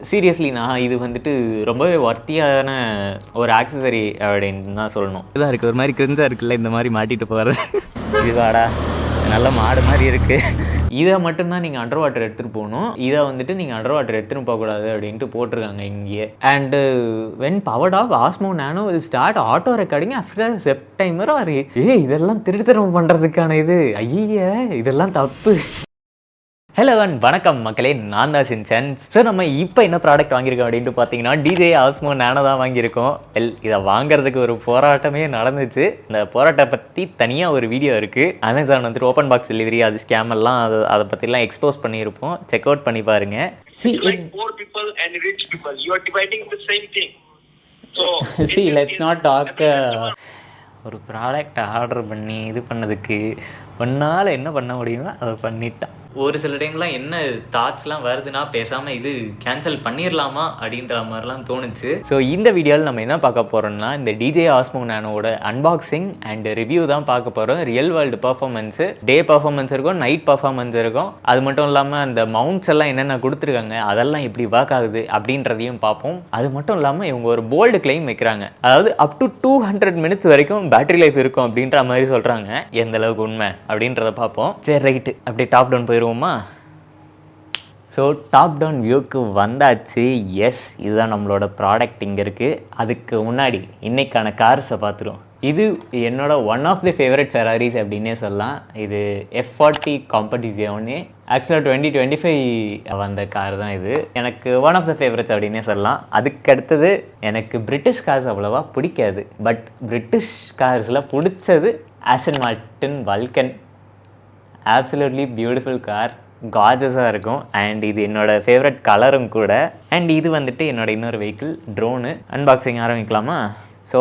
Seriously நான் இது வந்துட்டு ரொம்பவே வர்த்தியான ஒரு ஆக்சசரி அப்படின்னு தான் சொல்லணும். இதாக இருக்குது, ஒரு மாதிரி கிரிஞ்சாக இருக்குல்ல இந்த மாதிரி மாட்டிட்டு போகிறது. இதுவாடா நல்ல மாடு மாதிரி இருக்குது. இதை மட்டும்தான் நீங்கள் அண்டர் வாட்டர் எடுத்துகிட்டு போகணும். இதை வந்துட்டு நீங்கள் அண்டர் வாட்டர் எடுத்துகிட்டு போகக்கூடாது அப்படின்ட்டு போட்டிருக்காங்க இங்கேயே. And when powered off Osmo Nano will start auto recording after September or இதெல்லாம் திருத்தரம் பண்ணுறதுக்கான இது. ஐய இதெல்லாம் தப்பு. ஹலோ அண்ட் வணக்கம் மக்களே, நான் தான் சின்சன். ஸோ நம்ம இப்போ என்ன ப்ராடக்ட் வாங்கியிருக்கோம் அப்படின்ட்டு பார்த்தீங்கன்னா டிஜே ஆஸ்மோ நானோ தான் வாங்கியிருக்கோம். இதை வாங்குறதுக்கு ஒரு போராட்டமே நடந்துச்சு. இந்த போராட்டம் பற்றி தனியாக ஒரு வீடியோ இருக்குது. அமேசான் வந்துட்டு ஓப்பன் பாக்ஸ் டெலிவரி அது ஸ்கேம் எல்லாம் அதை பற்றிலாம் எக்ஸ்போஸ் பண்ணியிருப்போம். செக் அவுட் பண்ணி பாருங்க. Let's not talk. ஒரு ப்ராடக்ட் ஆர்டர் பண்ணி இது பண்ணதுக்கு ஒன்றால் என்ன பண்ண முடியுமோ அதை பண்ணிட்டான். ஒரு சில டைம்லாம் என்ன தாட்ஸ்லாம் வருதுன்னா பேசாமல் இது கேன்சல் பண்ணிடலாமா அப்படின்ற மாதிரிலாம் தோணுச்சு. ஸோ இந்த வீடியோவில் நம்ம என்ன பார்க்க போகிறோம்னா இந்த டிஜே ஆஸ்மோ நானோட அன்பாக்சிங் அண்ட் ரிவ்யூ தான் பார்க்க போகிறோம். Real world performance, day performance இருக்கும், நைட் பர்ஃபார்மன்ஸ் இருக்கும். அது மட்டும் இல்லாமல் அந்த மவுண்ட்ஸ் எல்லாம் என்னென்ன கொடுத்துருக்காங்க அதெல்லாம் எப்படி ஒர்க் ஆகுது அப்படின்றதையும் பார்ப்போம். அது மட்டும் இல்லாமல் இவங்க ஒரு போல்டு கிளைம் வைக்கிறாங்க. அதாவது அப் டு 200 மினிட்ஸ் வரைக்கும் பேட்டரி லைஃப் இருக்கும் அப்படின்ற மாதிரி சொல்கிறாங்க. எந்த அளவுக்கு உண்மை அப்படின்றத பார்ப்போம். சரி ரைட்டு, அப்படியே டாப் டவுன் போயிடுவோமா? ஸோ டாப் டவுன் வியூக்கு வந்தாச்சு. எஸ், இதுதான் நம்மளோட ப்ராடக்ட் இங்கே இருக்குது. அதுக்கு முன்னாடி இன்றைக்கான கார்ஸை பார்த்துருவோம். இது என்னோட ஒன் ஆஃப் தி ஃபேவரட் ஃபெராரிஸ் அப்படின்னே சொல்லலாம். இது F40 காம்படிஷனே ஆக்சுவலாக 2025 வந்த கார் தான் இது. எனக்கு ஒன் ஆஃப் த ஃபேவரட்ஸ் அப்படின்னே சொல்லலாம். அதுக்கு அடுத்தது எனக்கு பிரிட்டிஷ் கார்ஸ் அவ்வளோவா பிடிக்காது. பட் பிரிட்டிஷ் கார்ஸில் பிடிச்சது Aston Martin Vulcan. Absolutely beautiful car, கார்ஜஸாக இருக்கும். அண்ட் இது என்னோடய ஃபேவரட் கலரும் கூட. அண்ட் இது வந்துட்டு என்னோடய இன்னொரு வெஹிக்கிள் ட்ரோனு. அன்பாக்சிங் ஆரம்பிக்கலாமா? ஸோ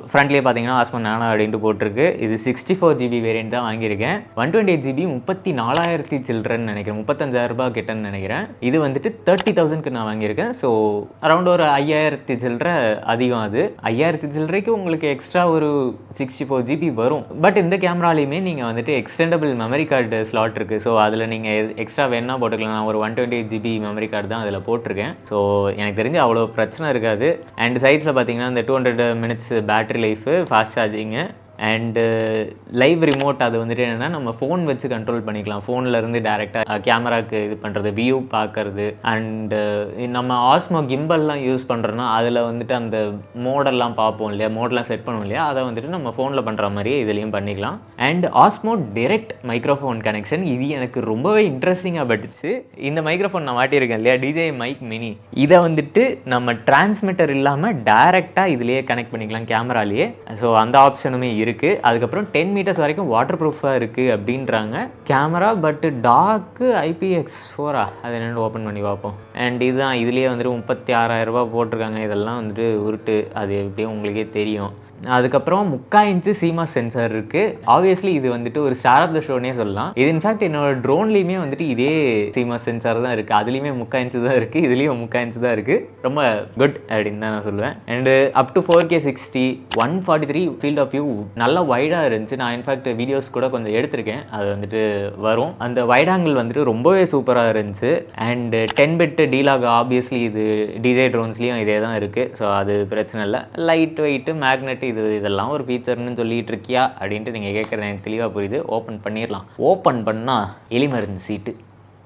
ஃப்ரண்ட்லேயே பார்த்தீங்கன்னா ஆஸ்மோ நானோ அப்படின்ட்டு போட்டிருக்கு. இது 64 GB வேரியன்ட் தான் வாங்கியிருக்கேன். 128 GB 34,000 சில்ட்ரன் நினைக்கிறேன், 35,000 ரூபாய் கிட்டன்னு நினைக்கிறேன். இது வந்துட்டு 30,000க்கு நான் வாங்கியிருக்கேன். ஸோ அரௌண்ட் ஒரு 5,000 சில்லரை அதிகம். அது 5,000 சில்லறைக்கு உங்களுக்கு எக்ஸ்ட்ரா ஒரு 64 GB வரும். பட் இந்த கேமராலையுமே நீங்கள் வந்துட்டு எக்ஸ்டெண்டபிள் மெமரி கார்டு ஸ்லாட் இருக்குது. ஸோ அதில் நீங்கள் எக்ஸ்ட்ரா வேணா போட்டுக்கலாம். நான் ஒரு 128 GB மெமரி கார்டு தான் அதில் போட்டிருக்கேன். ஸோ எனக்கு தெரிஞ்சு அவ்வளோ பிரச்சனை இருக்காது. அண்ட் சைஸில் பார்த்தீங்கன்னா இந்த 200 minutes battery life, fast charging and live remote. அது வந்துட்டு என்னென்னா நம்ம ஃபோன் வச்சு கண்ட்ரோல் பண்ணிக்கலாம். ஃபோன்லேருந்து டேரெக்டாக கேமராவுக்கு இது பண்ணுறது, வியூ பார்க்குறது. அண்டு நம்ம ஆஸ்மோ கிம்பல்லாம் யூஸ் பண்ணுறோன்னா அதில் வந்துட்டு அந்த மோடெல்லாம் பார்ப்போம் இல்லையா, மோடெலாம் செட் பண்ணுவோம் இல்லையா, அதை வந்துட்டு நம்ம ஃபோனில் பண்ணுற மாதிரியே இதுலேயும் பண்ணிக்கலாம். அண்ட் ஆஸ்மோ டைரக்ட் மைக்ரோஃபோன் கனெக்ஷன், இது எனக்கு ரொம்பவே இன்ட்ரெஸ்டிங்காக பட்டுச்சு. இந்த மைக்ரோஃபோன் நான் மாட்டியிருக்கேன் இல்லையா, டிஜே மைக் மினி, இதை வந்துட்டு நம்ம டிரான்ஸ்மிட்டர் இல்லாமல் டைரெக்டாக இதுலேயே கனெக்ட் பண்ணிக்கலாம் கேமராலேயே. ஸோ அந்த ஆப்ஷனுமே இருக்குது. அதுக்கப்புறம் 10 மீட்டர்ஸ் வரைக்கும் வாட்டர் ப்ரூஃபாக இருக்குது அப்படின்றாங்க கேமரா. பட் டாக்கு IPX4 அது என்னென்னு ஓப்பன் பண்ணி பார்ப்போம். அண்ட் இதுதான், இதுலேயே வந்துட்டு 36,000 ரூபாய் போட்டிருக்காங்க. இதெல்லாம் வந்துட்டு உருட்டு, அது எப்படியும் உங்களுக்கே தெரியும். அதுக்கப்புறம் 3/4 இன்ச்சு CMOS சென்சார் இருக்குது. ஆப்வியஸ்லி இது வந்துட்டு ஒரு ஸ்டார் ஆஃப் த ஷோனே சொல்லலாம். இது இன்ஃபேக்ட் என்னோட ட்ரோன்லேயுமே வந்துட்டு இதே CMOS சென்சார் தான் இருக்குது. அதுலேயுமே 3/4 இன்ச்சு தான் இருக்குது, இதுலேயும் 3/4 இன்ச்சு தான் இருக்குது. ரொம்ப குட் அப்படின்னு தான் நான் சொல்லுவேன். And up to 4K 60 143 field of view நல்லா வைடாக இருந்துச்சு. நான் இன்ஃபேக்ட் வீடியோஸ் கூட கொஞ்சம் எடுத்திருக்கேன், அது வந்துட்டு வரும். அந்த வைட் ஆங்கிள் வந்துட்டு ரொம்பவே சூப்பராக இருந்துச்சு. அண்டு 10-bit டீலாக், ஆப்வியஸ்லி இது டிஜே ட்ரோன்ஸ்லேயும் இதே தான் இருக்குது. ஸோ அது பிரச்சனை இல்லை. லைட் வெயிட்டு, மேக்னெட், இதெல்லாம் ஒரு ஃபீச்சர்னு சொல்லிட்டு இருக்கியா அப்படின்ட்டு நீங்கள் கேட்குறது எனக்கு தெளிவாக புரியுது. ஓப்பன் பண்ணிடலாம். ஓப்பன் பண்ணால் எலிமருந்து சீட்டு,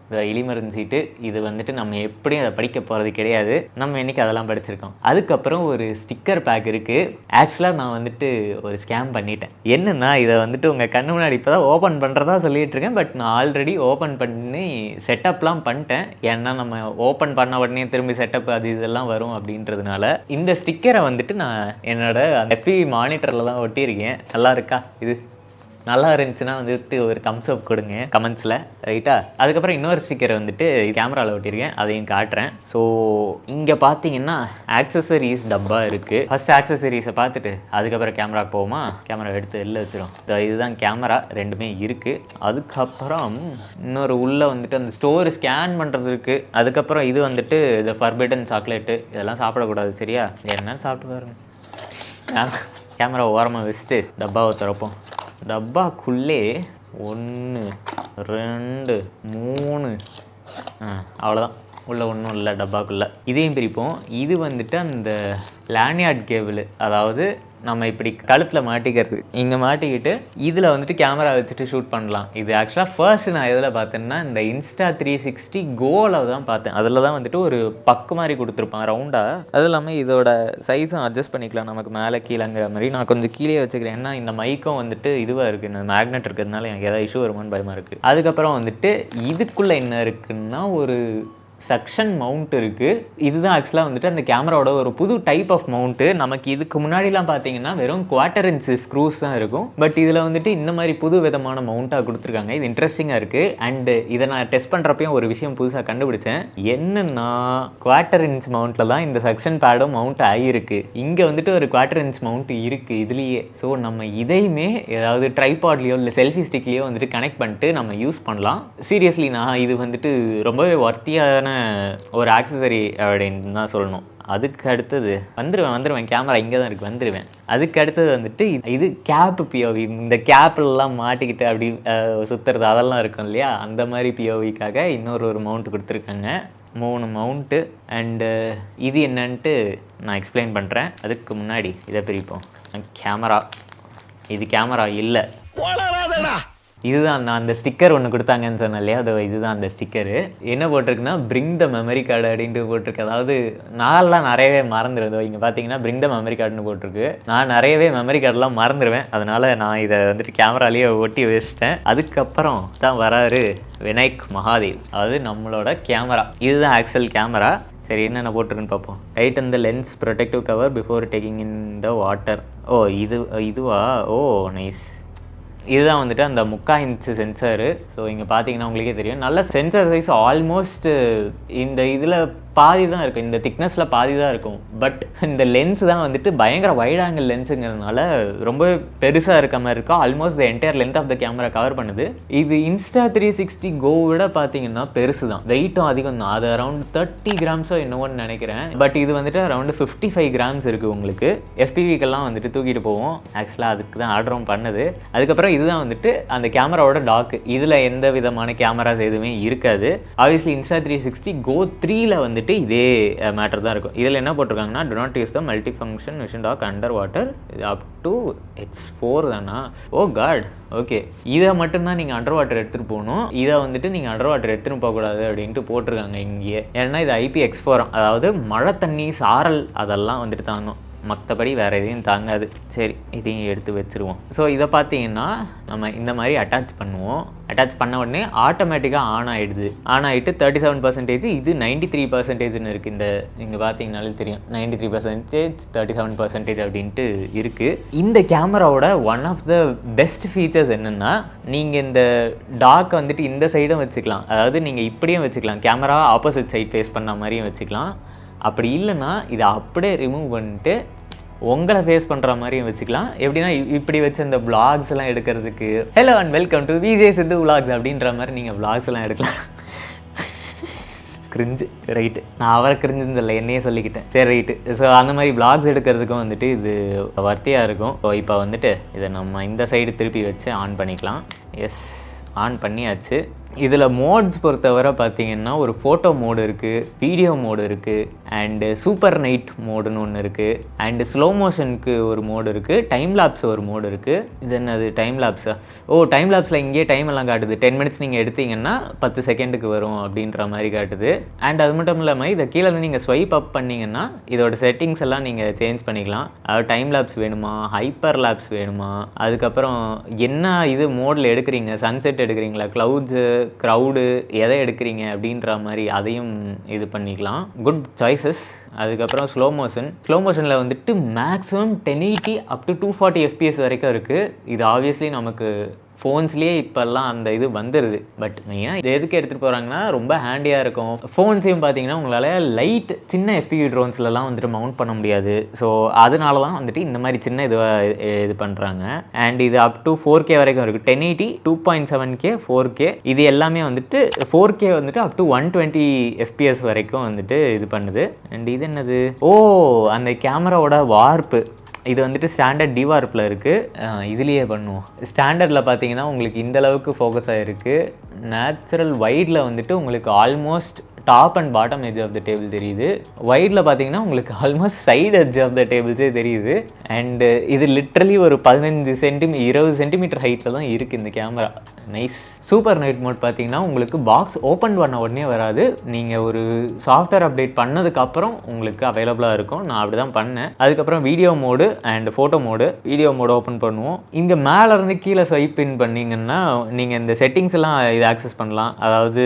இந்த எலிமருந்து சீட்டு. இது வந்துட்டு நம்ம எப்படியும் அதை படிக்க போகிறது கிடையாது. நம்ம இன்றைக்கி அதெல்லாம் படிச்சிருக்கோம். அதுக்கப்புறம் ஒரு ஸ்டிக்கர் பேக் இருக்குது. ஆக்சுவலாக நான் வந்துட்டு ஒரு ஸ்கேம் பண்ணிட்டேன். என்னென்னா இதை வந்துட்டு உங்கள் கண்ணு முன்னாடி இப்போ தான் ஓப்பன் பண்ணுறதா சொல்லிகிட்டு இருக்கேன். பட் நான் ஆல்ரெடி ஓப்பன் பண்ணி செட்டப்லாம் பண்ணிட்டேன். ஏன்னா நம்ம ஓப்பன் பண்ண உடனே திரும்பி செட்டப் அது இதெல்லாம் வரும் அப்படின்றதுனால இந்த ஸ்டிக்கரை வந்துட்டு நான் என்னோடய FPV மானிட்டரில் தான் ஒட்டியிருக்கேன். நல்லா இருக்கா? இது நல்லா இருந்துச்சுன்னா வந்துட்டு ஒரு தம்ஸ் அப் கொடுங்க கமெண்ட்ஸில், ரைட்டா? அதுக்கப்புறம் இன்னொரு ஸ்டிக்கரை வந்துட்டு கேமராவில் ஒட்டியிருக்கேன், அதையும் காட்டுறேன். ஸோ இங்கே பார்த்தீங்கன்னா ஆக்சசரிஸ் டப்பா இருக்குது. ஃபஸ்ட் ஆக்சசரிஸை பார்த்துட்டு அதுக்கப்புறம் கேமராவுக்கு போகுமா? கேமரா எடுத்து வெளில வச்சிடும். இதுதான் கேமரா, ரெண்டுமே இருக்குது. அதுக்கப்புறம் இன்னொரு உள்ளே வந்துட்டு அந்த ஸ்டோர் ஸ்கேன் பண்ணுறது இருக்குது. அதுக்கப்புறம் இது வந்துட்டு இந்த ஃபர்பிடன் சாக்லேட்டு, இதெல்லாம் சாப்பிடக்கூடாது சரியா? என்னன்னு சாப்பிட்டு பாருங்க. கேமரா ஓரமாக வச்சுட்டு டப்பாவை திறப்போம். டப்பாக்குள்ளே 1 2 3 அவ்வளோதான். உள்ள ஒன்றும் இல்லை டப்பாக்குள்ளே. இதையும் பிரிப்போம். இது வந்துட்டு அந்த லேண்ட்யார்ட் கேபிள், அதாவது நம்ம இப்படி கழுத்தில் மாட்டிக்கிறது. இங்கே மாட்டிக்கிட்டு இதில் வந்துட்டு கேமரா வச்சுட்டு ஷூட் பண்ணலாம். இது ஆக்சுவலாக ஃபர்ஸ்ட் நான் எதில் பார்த்தேன்னா இந்த Insta360 Go'ல தான் பார்த்தேன். அதில் தான் வந்துட்டு ஒரு பக்கு மாதிரி கொடுத்துருப்பான் ரவுண்டாக. அது இல்லாமல் இதோட சைஸும் அட்ஜஸ்ட் பண்ணிக்கலாம் நமக்கு மேலே கீழேங்கிற மாதிரி. நான் கொஞ்சம் கீழே வச்சுக்கிறேன், ஏன்னா இந்த மைக்கும் வந்துட்டு இதுவாக இருக்குது, இந்த மேக்னெட் இருக்கிறதுனால எனக்கு ஏதாவது இஷ்யூ வருமானு பயமாக இருக்குது. அதுக்கப்புறம் வந்துட்டு இதுக்குள்ளே என்ன இருக்குன்னா ஒரு சக்ஷன் மவுண்ட் இருக்குது. இதுதான் ஆக்சுவலாக வந்துட்டு அந்த கேமராவோட ஒரு புது டைப் ஆஃப் மவுண்ட்டு. நமக்கு இதுக்கு முன்னாடிலாம் பார்த்தீங்கன்னா வெறும் 1/4 இன்ச் ஸ்க்ரூஸ் தான் இருக்கும். பட் இதில் வந்துட்டு இந்த மாதிரி புது விதமான மவுண்ட்டாக கொடுத்துருக்காங்க. இது இன்ட்ரெஸ்டிங்காக இருக்குது. அண்டு இதை நான் டெஸ்ட் பண்ணுறப்பையும் ஒரு விஷயம் புதுசாக கண்டுபிடிச்சேன். என்னன்னா 1/4 இன்ச் மவுண்ட்டில் தான் இந்த சக்ஷன் பேடும் மவுண்ட் ஆகியிருக்கு. இங்கே வந்துட்டு ஒரு 1/4 இன்ச் மவுண்ட் இருக்குது இதுலேயே. ஸோ நம்ம இதையுமே ஏதாவது ட்ரைபாட்லேயோ இல்லை செல்ஃபி ஸ்டிக்லேயோ வந்துட்டு கனெக்ட் பண்ணிட்டு நம்ம யூஸ் பண்ணலாம். சீரியஸ்லி நான் இது வந்துட்டு ரொம்பவே ஒர்த்தியான ஒரு ஆக்சசரி அப்படின்னு தான் சொல்லணும். அதுக்கு அடுத்தது வந்துடுவேன் கேமரா இங்கே தான் இருக்குது, வந்துடுவேன். அதுக்கு அடுத்தது வந்துட்டு இது கேப் பிஓவி. இந்த கேப்லாம் மாட்டிக்கிட்டு அப்படி சுற்றுறது அதெல்லாம் இருக்கும் இல்லையா, அந்த மாதிரி பிஓவிக்காக இன்னொரு மவுண்ட் கொடுத்துருக்காங்க. 3 மவுண்ட்டு. அண்டு இது என்னன்ட்டு நான் எக்ஸ்பிளைன் பண்ணுறேன். அதுக்கு முன்னாடி இதை பிரிப்போம். கேமரா, இது கேமரா இல்லை, இதுதான் நான் அந்த ஸ்டிக்கர் ஒன்று கொடுத்தாங்கன்னு சொன்னேன் இல்லையா, அது இதுதான் அந்த ஸ்டிக்கரு. என்ன போட்டிருக்குன்னா பிரிங் த மெமரி கார்டு அப்படின்ட்டு போட்டிருக்கு. அதாவது நான்லாம் நிறையவே மறந்துடுவேன். இங்கே பார்த்தீங்கன்னா பிரிங் த மெமரி கார்டுன்னு போட்டிருக்கு. நான் நிறையவே மெமரி கார்டெலாம் மறந்துடுவேன். அதனால் நான் இதை வந்துட்டு கேமராலேயே ஒட்டி வச்சிட்டேன். அதுக்கப்புறம் தான் வராரு விநாயக் மகாதேவ், அதாவது நம்மளோட கேமரா. இதுதான் ஆக்சுவல் கேமரா. சரி, என்னென்ன போட்டிருக்குன்னு பார்ப்போம். ரைட் அந்த lens protective cover before taking in the water. Oh இதுவா? Oh nice. இதுதான் வந்துட்டு அந்த 3/4 இன்ச்சு சென்சாரு. ஸோ இங்கே பார்த்தீங்கன்னா உங்களுக்கே தெரியும், நல்ல சென்சார் சைஸ். ஆல்மோஸ்ட் இந்த இதில் பாதி தான் இருக்கும், இந்த திக்னஸில் பாதி தான் இருக்கும். பட் இந்த லென்ஸ் தான் வந்துட்டு பயங்கர வைட் ஆங்கிள் லென்ஸுங்கிறதுனால ரொம்ப பெருசாக இருக்க மாதிரி இருக்கும். Almost the entire length of the camera cover பண்ணுது. இது Insta360 Go விட பார்த்தீங்கன்னா பெருசு தான், வெயிட்டும் அதிகம் தான். அது அரௌண்ட் 30 கிராம்ஸோ என்னவோன்னு நினைக்கிறேன். பட் இது வந்துட்டு அரௌண்ட் 55 கிராம்ஸ் இருக்குது உங்களுக்கு. FPVக்கெல்லாம் வந்துட்டு தூக்கிட்டு போவோம். ஆக்சுவலாக அதுக்கு தான் ஆர்டரும் பண்ணுது. அதுக்கப்புறம் இதுதான் வந்துட்டு அந்த கேமராவோட டாக்கு. இதில் எந்த விதமான கேமராஸ் எதுவுமே இருக்காது. ஆப்வியஸ்லி Insta360 Go 3ல வந்துட்டு இதே மேட்டர் தான் இருக்கும். இதில் என்ன போட்டிருக்காங்கன்னா do not use the multi function vision dock under water up to X4 தானா? ஓ காட், ஓகே. இதை மட்டும்தான் நீங்கள் அண்டர் வாட்டர் எடுத்துகிட்டு போகணும். இதை வந்துட்டு நீங்கள் அண்டர் வாட்டர் எடுத்துகிட்டு போகக்கூடாது அப்படின்ட்டு போட்டிருக்காங்க இங்கேயே. ஏன்னா இது IPX4, அதாவது மழை தண்ணி சாரல் அதெல்லாம் வந்துட்டு தாங்கும், மற்றபடி வேறு எதையும் தாங்காது. சரி, இதையும் எடுத்து வச்சுருவோம். ஸோ இதை பார்த்தீங்கன்னா நம்ம இந்த மாதிரி அட்டாச் பண்ணுவோம். அட்டாச் பண்ண உடனே ஆட்டோமேட்டிக்காக ஆன் ஆகிடுது. ஆன் ஆகிட்டு 37%, இது 93%ன்னு இருக்குது. இந்த இங்கே பார்த்தீங்கனாலே தெரியும், 93%, 37% அப்படின்ட்டு இருக்குது. இந்த கேமராவோட one of the best features என்னென்னா, நீங்கள் இந்த டாக் வந்துட்டு இந்த சைடும் வச்சுக்கலாம், அதாவது நீங்கள் இப்படியும் வச்சுக்கலாம், கேமரா ஆப்போசிட் சைட் ஃபேஸ் பண்ண மாதிரியும் வச்சுக்கலாம். அப்படி இல்லைன்னா இதை அப்படியே ரிமூவ் பண்ணிட்டு உங்களை ஃபேஸ் பண்ணுற மாதிரியும் வச்சுக்கலாம். எப்படின்னா இப்படி வச்சு அந்த விளாக்ஸ் எல்லாம் எடுக்கிறதுக்கு hello and welcome to VJ Siddhu vlogs அப்படின்ற மாதிரி நீங்கள் விளாக்ஸ் எல்லாம் எடுக்கலாம். கிரிஞ்சு, ரைட்டு, நான் அவரை கிரிஞ்சுன்னு சொல்ல, என்னையே சொல்லிக்கிட்டேன். சரி ரைட்டு. ஸோ அந்த மாதிரி விளாக்ஸ் எடுக்கிறதுக்கும் வந்துட்டு இது வர்த்தியாக இருக்கும். ஸோ இப்போ வந்துட்டு இதை நம்ம இந்த சைடு திருப்பி வச்சு ஆன் பண்ணிக்கலாம். எஸ், ஆன் பண்ணியாச்சு. இதில் மோட்ஸ் பொறுத்தவரை பார்த்தீங்கன்னா ஒரு ஃபோட்டோ மோடு இருக்குது, வீடியோ மோடு இருக்குது, அண்டு சூப்பர் நைட் மோடுன்னு ஒன்று இருக்குது, அண்டு ஸ்லோ மோஷனுக்கு ஒரு மோடு இருக்குது, டைம் லாப்ஸ் ஒரு மோடு இருக்குது. இது என்னது டைம் லாப்ஸா? ஓ, டைம் லாப்ஸில் இங்கேயே டைம் எல்லாம் காட்டுது. 10 மினிட்ஸ் நீங்கள் எடுத்தீங்கன்னா 10 செகண்டுக்கு வரும் அப்படின்ற மாதிரி காட்டுது. அண்ட் அது மட்டும் இல்லாமல் இதை கீழே நீங்கள் ஸ்வைப் அப் பண்ணிங்கன்னா இதோட செட்டிங்ஸ் எல்லாம் நீங்கள் சேஞ்ச் பண்ணிக்கலாம். அதாவது டைம் லாப்ஸ் வேணுமா, ஹைப்பர் லாப்ஸ் வேணுமா, அதுக்கப்புறம் என்ன இது மோடில் எடுக்கிறீங்க, சன்செட் எடுக்கிறீங்களா, க்ளவுட்ஸு, க்ரௌடு, எதை எடுக்கிறீங்க அப்படின்ற மாதிரி அதையும் இது பண்ணிக்கலாம். Good choices. அதுக்கப்புறம் ஸ்லோ மோஷனில் வந்துட்டு மேக்ஸிமம் 1080 அப் டு 240 FPS வரைக்கும் இருக்குது. இது ஆப்வியஸ்லி நமக்கு ஃபோன்ஸ்லேயே இப்போல்லாம் அந்த இது வந்துடுது. பட் மெயினாக இது எதுக்கு எடுத்துகிட்டு போகிறாங்கன்னா ரொம்ப ஹேண்டியாக இருக்கும். ஃபோன்ஸையும் பார்த்தீங்கன்னா உங்களால் லைட் சின்ன FPV ட்ரோன்ஸ்லலாம் வந்துட்டு மவுண்ட் பண்ண முடியாது. ஸோ அதனால தான் வந்துட்டு இந்த மாதிரி சின்ன இது பண்ணுறாங்க. அண்ட் இது அப் டு 4K வரைக்கும் இருக்குது. 1080, 2.7K, 4K, இது எல்லாமே வந்துட்டு 4K வந்துட்டு அப் டு 120 FPS வரைக்கும் வந்துட்டு இது பண்ணுது. அண்ட் இது என்னது? ஓ, அந்த கேமராவோட வார்ப்பு. இது வந்துட்டு ஸ்டாண்டர்ட் டிவார்ப்பில் இருக்குது. இதுலேயே பண்ணுவோம். ஸ்டாண்டர்டில் பார்த்தீங்கன்னா உங்களுக்கு இந்தளவுக்கு ஃபோக்கஸ் ஆகிருக்கு. நேச்சுரல் வைடில் வந்துட்டு உங்களுக்கு almost top and bottom edge of the table தெரியுது. வைடில் பார்த்தீங்கன்னா உங்களுக்கு almost side edge of the டேபிள்ஸே தெரியுது. அண்டு இது லிட்ரலி ஒரு 20 சென்டிமீட்டர் ஹைட்டில் தான் இருக்குது இந்த camera. Nice. Super night mode பார்த்தீங்கன்னா உங்களுக்கு பாக்ஸ் ஓப்பன் பண்ண உடனே வராது, நீங்கள் ஒரு சாஃப்ட்வேர் அப்டேட் பண்ணதுக்கப்புறம் உங்களுக்கு அவைலபிளாக இருக்கும். நான் அப்படி தான் பண்ணேன். அதுக்கப்புறம் video mode and photo mode. Video mode open பண்ணுவோம். இங்கே மேலேருந்து கீழே ஸ்வைப் இன் பண்ணிங்கன்னா நீங்கள் இந்த செட்டிங்ஸ் எல்லாம் இது ஆக்சஸ் பண்ணலாம். அதாவது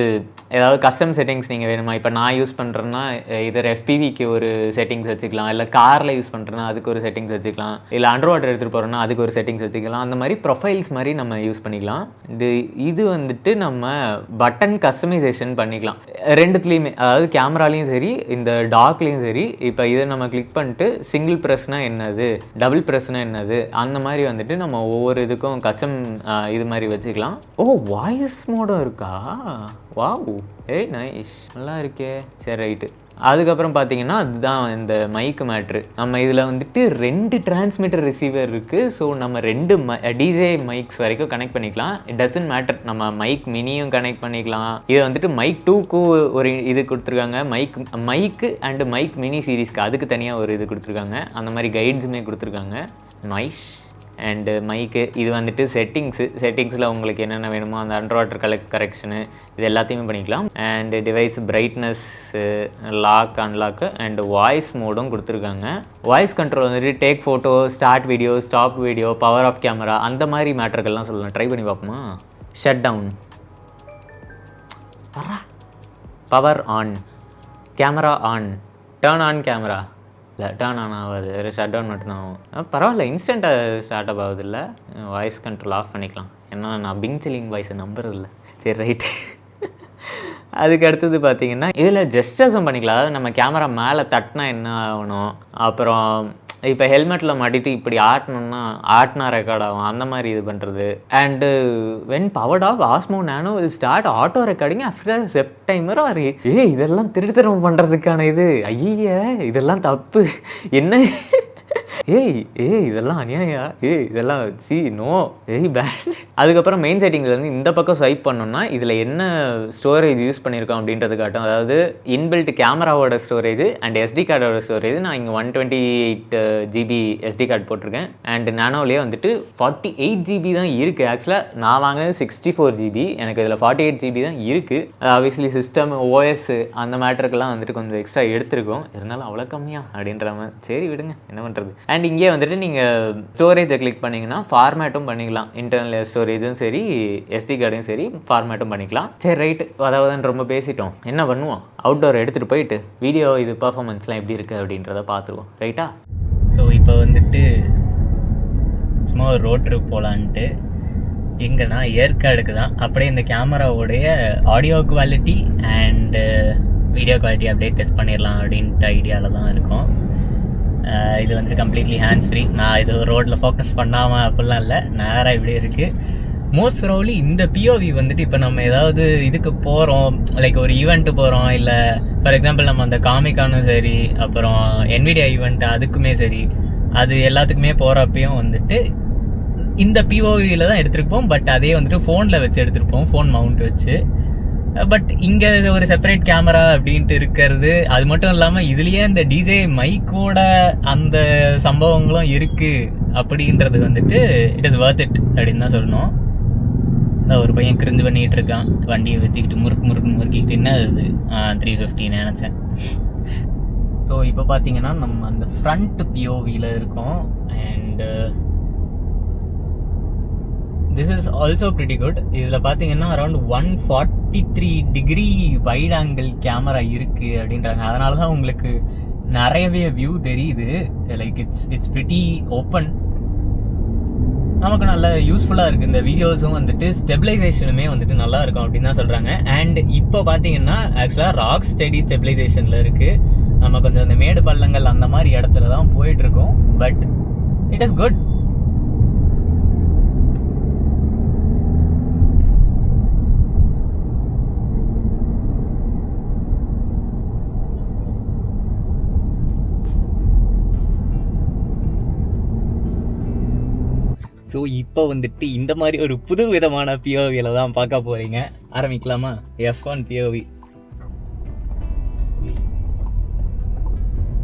ஏதாவது கஸ்டம் செட்டிங்ஸ் நீங்கள் வேணுமா, இப்போ நான் யூஸ் பண்ணுறேன்னா இதர் FPVக்கு ஒரு செட்டிங்ஸ் வச்சுக்கலாம், இல்லை காரில் யூஸ் பண்ணுறேன்னா அதுக்கு ஒரு செட்டிங்ஸ் வச்சுக்கலாம், இல்லை அண்டர் வாட்டர் எடுத்துகிட்டு போகிறோன்னா அதுக்கு ஒரு செட்டிங்ஸ் வச்சுக்கலாம். அந்த மாதிரி ப்ரொஃபைல்ஸ் மாதிரி நம்ம யூஸ் பண்ணிக்கலாம். இது வந்துட்டு நம்ம பட்டன் கஸ்டமைசேஷன் பண்ணிக்கலாம் ரெண்டுத்துலேயுமே, அதாவது கேமராலையும் சரி இந்த டாக்லேயும் சரி. இப்போ இதை நம்ம கிளிக் பண்ணிட்டு சிங்கிள் ப்ரெஸ்னால் என்னது, டபுள் ப்ரெஸ்னால் என்னது, அந்த மாதிரி வந்துட்டு நம்ம ஒவ்வொரு இதுக்கும் கஸ்டம் இது மாதிரி வச்சுக்கலாம். ஓ, வாய்ஸ் மோடும் இருக்கா? வாவ், வெரி நைஸ், நல்லா இருக்கே. சரி, ரைட்டு. அதுக்கப்புறம் பார்த்தீங்கன்னா அதுதான் இந்த மைக்கு மேட்ரு. நம்ம இதில் வந்துட்டு 2 டிரான்ஸ்மிட்டர் ரிசீவர் இருக்குது. ஸோ நம்ம 2 டிஜே மைக்ஸ் வரைக்கும் கனெக்ட் பண்ணிக்கலாம். இட் டசன்ட் மேட்டர், நம்ம மைக் மினியும் கனெக்ட் பண்ணிக்கலாம். இது வந்துட்டு மைக் 2க்கு ஒரு இது கொடுத்துருக்காங்க, மைக்கு அண்டு மைக் மினி சீரீஸ்க்கு அதுக்கு தனியாக ஒரு இது கொடுத்துருக்காங்க. அந்த மாதிரி கைட்ஸுமே கொடுத்துருக்காங்க. நைஸ். அண்டு மைக்கு இது வந்துட்டு செட்டிங்ஸில் உங்களுக்கு என்னென்ன வேணுமோ அந்த அண்டர் வாட்டர் கரெக்ஷனு இது எல்லாத்தையுமே பண்ணிக்கலாம். And device brightness, lock unlock and voice மோடும் கொடுத்துருக்காங்க. வாய்ஸ் கண்ட்ரோல் வந்துட்டு take photo, start video, stop video, power off camera, அந்த மாதிரி மேட்டர்கள்லாம் சொல்லலாம். ட்ரை பண்ணி பார்ப்போமா? Shut down, power on, camera on, turn on camera. இல்லை, டர்ன் ஆன் ஆகாது, வேறு ஷட் டவுன் மட்டும்தான் ஆகும். பரவாயில்ல, இன்ஸ்டண்ட்டாக ஸ்டார்ட் அப் ஆகுது. இல்லை, வாய்ஸ் கண்ட்ரோல் ஆஃப் பண்ணிக்கலாம். ஏன்னா நான் பிங் சில்லிங் வாய்ஸை நம்புறதில்ல. சரி, ரைட்டு. அதுக்கு அடுத்தது பார்த்தீங்கன்னா இதில் ஜெஸ்டர்ஸும் பண்ணிக்கலாம். அதாவது நம்ம கேமரா மேலே தட்டினா என்ன ஆகணும், அப்புறம் இப்போ ஹெல்மெட்டில் மாட்டிட்டு இப்படி ஆட்டினா ரெக்கார்ட் ஆகும், அந்த மாதிரி இது பண்ணுறது. And when powered off Osmo Nano will start auto recording after செப்டைமர் ஆர் இதெல்லாம் திருத்தரம் பண்ணுறதுக்கான இது. ஐய, இதெல்லாம் தப்பு. என்ன இதெல்லாம் அநியாயா, இதெல்லாம் நோ, வெரி பேட். அதுக்கப்புறம் மெயின் செட்டிங்ஸில் வந்து இந்த பக்கம் ஸ்வைப் பண்ணோம்னா இதில் என்ன ஸ்டோரேஜ் யூஸ் பண்ணியிருக்கோம் அப்படின்றது காட்டும். அதாவது இன்பில்ட் கேமராவோட ஸ்டோரேஜ் அண்ட் SD கார்டோட ஸ்டோரேஜ். நான் இங்கே 128 GB SD கார்டு போட்டிருக்கேன். அண்ட் நானோலேயே வந்துட்டு 48 GB தான் இருக்குது. ஆக்சுவலாக நான் வாங்கினது 64 GB, எனக்கு இதில் 48 GB தான் இருக்குது. ஆப்வியஸ்லி சிஸ்டம் OS அந்த மேட்டருக்கெல்லாம் வந்துட்டு கொஞ்சம் எக்ஸ்ட்ரா எடுத்துருக்கோம். இருந்தாலும் அவ்வளோ கம்மியா அப்படின்ற மாதிரி. சரி விடுங்க, என்ன பண்ணுறது. அண்ட் இங்கே வந்துட்டு நீங்கள் ஸ்டோரேஜை கிளிக் பண்ணிங்கன்னா ஃபார்மேட்டும் பண்ணிக்கலாம். இன்டர்னல் ஸ்டோரேஜும் சரி, SD கார்டையும் சரி ஃபார்மேட்டும் பண்ணிக்கலாம். சரி, ரைட்டு. அதாவது ரொம்ப பேசிட்டோம், என்ன பண்ணுவோம், அவுட்டோர் எடுத்துகிட்டு போயிட்டு வீடியோ இது பர்ஃபார்மன்ஸ்லாம் எப்படி இருக்குது அப்படின்றத பார்த்துருவோம். ரைட்டா? ஸோ இப்போ வந்துட்டு சும்மா ஒரு ரோட் ட்ரிப் போகலான்ட்டு எங்கன்னா ஏற்காடுக்கு தான். அப்படியே இந்த கேமராவோடைய audio quality and video quality அப்படியே டெஸ்ட் பண்ணிடலாம் அப்படின்ட்டு ஐடியாவில் தான் இருக்கும். இது வந்துட்டு கம்ப்ளீட்லி ஹேண்ட்ஸ் ஃப்ரீ. நான் இது ரோட்டில் ஃபோக்கஸ் பண்ணாமல் அப்படிலாம் இல்லை, நேராக இப்படி இருக்குது. மோஸ்ட் ப்ராபப்லி இந்த POV வந்துட்டு இப்போ நம்ம ஏதாவது இதுக்கு போகிறோம், லைக் ஒரு ஈவெண்ட்டு போகிறோம், இல்லை ஃபார் எக்ஸாம்பிள் நம்ம அந்த காமிக்கானும் சரி, அப்புறம் NVIDIA ஈவெண்ட் அதுக்குமே சரி, அது எல்லாத்துக்குமே போகிறப்பையும் வந்துட்டு இந்த POVயில் தான் எடுத்துருப்போம். பட் அதே வந்துட்டு ஃபோனில் வச்சு எடுத்துருப்போம், ஃபோன் மவுண்ட் வச்சு. பட் இங்கே ஒரு செப்பரேட் கேமரா அப்படின்ட்டு இருக்கிறது, அது மட்டும் இல்லாமல் இதுலேயே இந்த DJ மைக்கோட அந்த சம்பவங்களும் இருக்குது அப்படின்றது வந்துட்டு இட் இஸ் வர்த் இட் அப்படின்னு தான் சொல்லணும். ஒரு பையன் கிரிஞ்சு பண்ணிகிட்டு இருக்கான், வண்டியை வச்சுக்கிட்டு முறுக்கிட்டு. என்ன அது 350 நினச்சேன். ஸோ இப்போ பார்த்தீங்கன்னா நம்ம அந்த ஃப்ரண்ட் POVயில் இருக்கோம். And this is also pretty good. இதில் பார்த்தீங்கன்னா around 143 degree wide angle camera இருக்குது அப்படின்றாங்க. அதனால தான் உங்களுக்கு நிறையவே வியூ தெரியுது. Like it's pretty open. நமக்கு நல்ல யூஸ்ஃபுல்லாக இருக்குது. இந்த வீடியோஸும் வந்துட்டு ஸ்டெபிலைசேஷனுமே வந்துட்டு நல்லா இருக்கும் அப்படின்னு தான் சொல்கிறாங்க. அண்ட் இப்போ பார்த்தீங்கன்னா ஆக்சுவலாக ராக் ஸ்டெடி ஸ்டெபிலைசேஷனில் இருக்குது. நம்ம கொஞ்சம் இந்த மேடு பள்ளங்கள் அந்த மாதிரி இடத்துல தான் போயிட்டுருக்கோம். But it is good. So இப்போ வந்துட்டு இந்த மாதிரி ஒரு புது விதமான POVயில் தான் பார்க்க போகிறீங்க. ஆரம்பிக்கலாமா? F1 POV.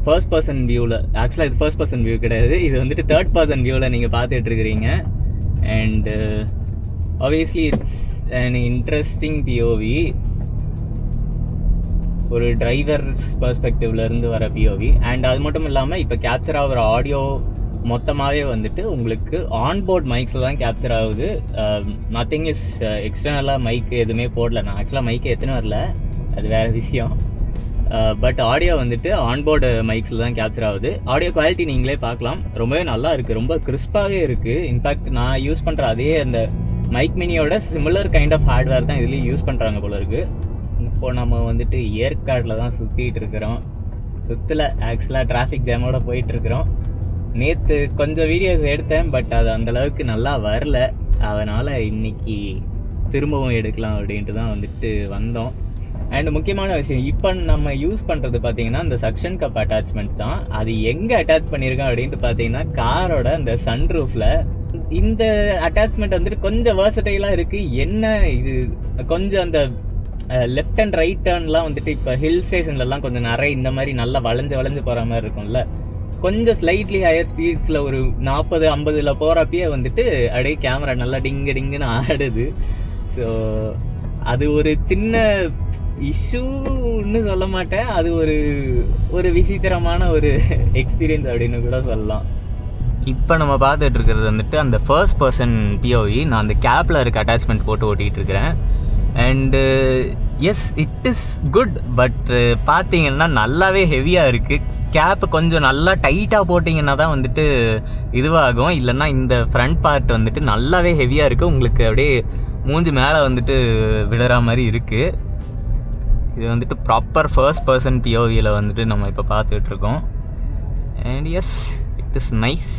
ஃபர்ஸ்ட் பர்சன் வியூவில், ஆக்சுவலாக இது ஃபர்ஸ்ட் பர்சன் வியூ கிடையாது, இது வந்துட்டு தேர்ட் பர்சன் வியூவில் நீங்கள் பார்த்துட்ருக்கிறீங்க. And obviously it's an interesting POV, ஒரு டிரைவர்ஸ் பர்ஸ்பெக்டிவ்லேருந்து வர பிஓவி. அண்ட் அது மட்டும் இல்லாமல் இப்போ கேப்சர் ஆகிற ஆடியோ மொத்தமாகவே வந்துட்டு உங்களுக்கு ஆன்போர்ட் மைக்ஸில் தான் கேப்சர் ஆகுது. நத்திங் இஸ் எக்ஸ்டர்னலாக மைக்கு எதுவுமே போடல. நான் ஆக்சுவலாக மைக்கு எத்தனை வரல, அது வேறு விஷயம். பட் ஆடியோ வந்துட்டு ஆன்போர்டு மைக்ஸில் தான் கேப்சர் ஆகுது. ஆடியோ குவாலிட்டி நீங்களே பார்க்கலாம், ரொம்பவே நல்லா இருக்குது, ரொம்ப கிறிஸ்பாகவே இருக்குது. இன்ஃபேக்ட் நான் யூஸ் பண்ணுற அதே அந்த மைக் மினியோட சிமிலர் கைண்ட் ஆஃப் ஹார்ட்வேர் தான் இதுலேயும் யூஸ் பண்ணுறாங்க போல இருக்குது. இப்போது நம்ம வந்துட்டு ஏற்காடில் தான் சுற்றிட்டு இருக்கிறோம். சுற்றல, ஆக்சுவலாக டிராஃபிக் ஜாமோட போயிட்டுருக்குறோம். நேற்று கொஞ்சம் வீடியோஸ் எடுத்தேன், பட் அது அந்தளவுக்கு நல்லா வரல. அதனால் இன்றைக்கி திரும்பவும் எடுக்கலாம் அப்படின்ட்டு தான் வந்துட்டு வந்தோம். அண்ட் முக்கியமான விஷயம், இப்போ நம்ம யூஸ் பண்ணுறது பார்த்தீங்கன்னா இந்த சக்ஷன் கப் அட்டாச்மெண்ட் தான். அது எங்கே அட்டாச் பண்ணியிருக்கோம் அப்படின்ட்டு பார்த்தீங்கன்னா காரோட அந்த சன்ரூஃபில். இந்த அட்டாச்மெண்ட் வந்துட்டு கொஞ்சம் வேர்சடைலாக இருக்குது. என்ன இது, கொஞ்சம் அந்த லெஃப்ட் அண்ட் ரைட் டர்ன்லாம் வந்துட்டு இப்போ ஹில் ஸ்டேஷன்லலாம் கொஞ்சம் நிறைய இந்த மாதிரி நல்லா வளைஞ்சு போகிற மாதிரி இருக்கும்ல, கொஞ்சம் ஸ்லைட்லி ஹையர் ஸ்பீட்ஸில் ஒரு 40-50 போகிறப்பயே வந்துட்டு அப்படியே கேமரா நல்லா டிங்குன்னு ஆடுது. ஸோ அது ஒரு சின்ன இஷ்யூன்னு சொல்ல மாட்டேன், அது ஒரு விசித்திரமான ஒரு எக்ஸ்பீரியன்ஸ் அப்படின்னு கூட சொல்லலாம். இப்போ நம்ம பார்த்துட்டு இருக்கிறது வந்துட்டு அந்த ஃபர்ஸ்ட் பர்சன் பிஓவி. நான் அந்த கேப்பில் இருக்க அட்டாச்மெண்ட் போட்டு ஓட்டிகிட்டு இருக்கிறேன். And yes, it is good. But பார்த்தீங்கன்னா நல்லாவே ஹெவியாக இருக்குது. கேப்பு கொஞ்சம் நல்லா டைட்டாக போட்டிங்கன்னா தான் வந்துட்டு இதுவாகும், இல்லைன்னா இந்த ஃப்ரண்ட் பார்ட் வந்துட்டு நல்லாவே ஹெவியாக இருக்குது. உங்களுக்கு அப்படியே மூஞ்சி மேலே வந்துட்டு விடுற மாதிரி இருக்குது. இது வந்துட்டு ப்ராப்பர் ஃபர்ஸ்ட் பர்சன் பிஓவியில் வந்துட்டு நம்ம இப்போ பார்த்துட்ருக்கோம். And yes, it is nice.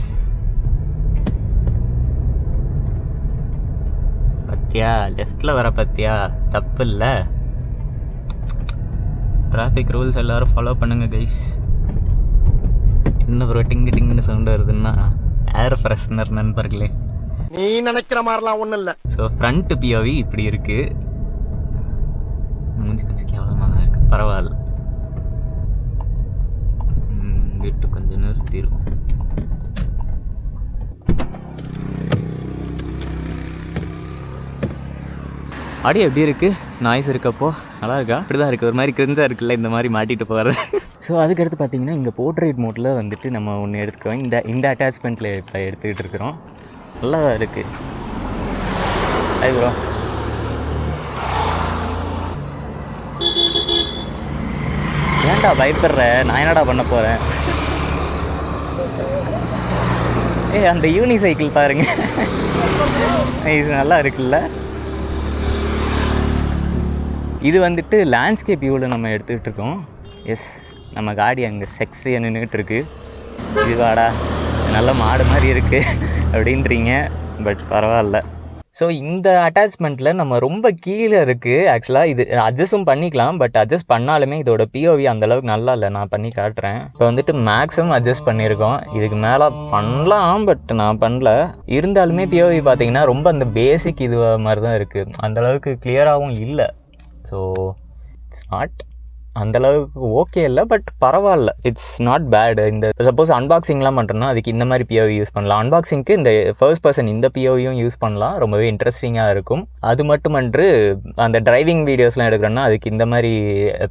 பத்தியா லெஃப்டில் வர, பத்தியா தப்பு இல்லை. டிராஃபிக் ரூல்ஸ் எல்லோரும் ஃபாலோ பண்ணுங்கள் கைஸ். என்ன ப்ரோ டிங்குன்னு சவுண்டு வருதுன்னா ஏர் ஃப்ரெஷ்னர் நண்பர்களே. நீ நினைக்கிற மாதிரிலாம் ஒன்றும் இல்லை. ஸோ ஃப்ரண்ட் பிஓவி இப்படி இருக்குது. மூஞ்சி கொஞ்சம் கேவலமாக தான் இருக்குது, பரவாயில்ல. வீட்டு கொஞ்சம் நிறுத்திடும். ஆடியோ எப்படி இருக்குது? நாய்ஸ் இருக்கப்போ நல்லா இருக்கா? இப்படி தான் இருக்குது, ஒரு மாதிரி கிரிஞ்சாக இருக்குல்ல இந்த மாதிரி மாட்டிட்டு போகிறது. ஸோ அதுக்கடுத்து பார்த்தீங்கன்னா இங்கே போர்ட்ரேட் மோட்டில் வந்துட்டு நம்ம ஒன்று எடுத்துக்கிறோம். இந்த அட்டாச்மெண்ட்டில் இப்போ எடுத்துக்கிட்டு இருக்கிறோம். நல்லா தான் இருக்குது. அது ப்ரோ ஏன்டா பயப்படுற? நான் என்னடா பண்ண போகிறேன்? அந்த யூனி சைக்கிள் பாருங்க, இது நல்லா இருக்குல்ல. இது வந்துட்டு லேண்ட்ஸ்கேப் வியூவில் நம்ம எடுத்துக்கிட்டு இருக்கோம். எஸ், நம்ம காடி அங்கே செக்ஸியாக நின்றுட்டு இருக்கு. இதுவாடா நல்ல மாடு மாதிரி இருக்குது அப்படின்றீங்க, பட் பரவாயில்ல. ஸோ இந்த அட்டாச்மெண்ட்டில் நம்ம ரொம்ப கீழே இருக்குது. ஆக்சுவலாக இது அட்ஜஸ்ட்டும் பண்ணிக்கலாம், பட் அட்ஜஸ்ட் பண்ணாலுமே இதோட பிஓவி அந்தளவுக்கு நல்லா இல்லை. நான் பண்ணி காட்டுறேன். இப்போ வந்துட்டு மேக்ஸிமம் அட்ஜஸ்ட் பண்ணியிருக்கோம். இதுக்கு மேலே பண்ணலாம், பட் நான் பண்ணல. இருந்தாலுமே பிஓவி பார்த்தீங்கன்னா ரொம்ப அந்த பேசிக் இது மாதிரி தான் இருக்குது, அந்தளவுக்கு கிளியராகவும் இல்லை. ஸோ இட்ஸ் நாட் அந்தளவுக்கு ஓகே இல்லை, பட் பரவாயில்ல, இட்ஸ் நாட் பேடு. இந்த சப்போஸ் அன்பாக்சிங்லாம் பண்ணுறோன்னா அதுக்கு இந்த மாதிரி பிஓவி யூஸ் பண்ணலாம். அன்பாக்சிங்க்கு இந்த ஃபர்ஸ்ட் பர்சன் இந்த பிஓவியும் யூஸ் பண்ணலாம், ரொம்பவே இன்ட்ரெஸ்டிங்காக இருக்கும். அது மட்டுமன்று அந்த டிரைவிங் வீடியோஸ்லாம் எடுக்கிறோன்னா அதுக்கு இந்த மாதிரி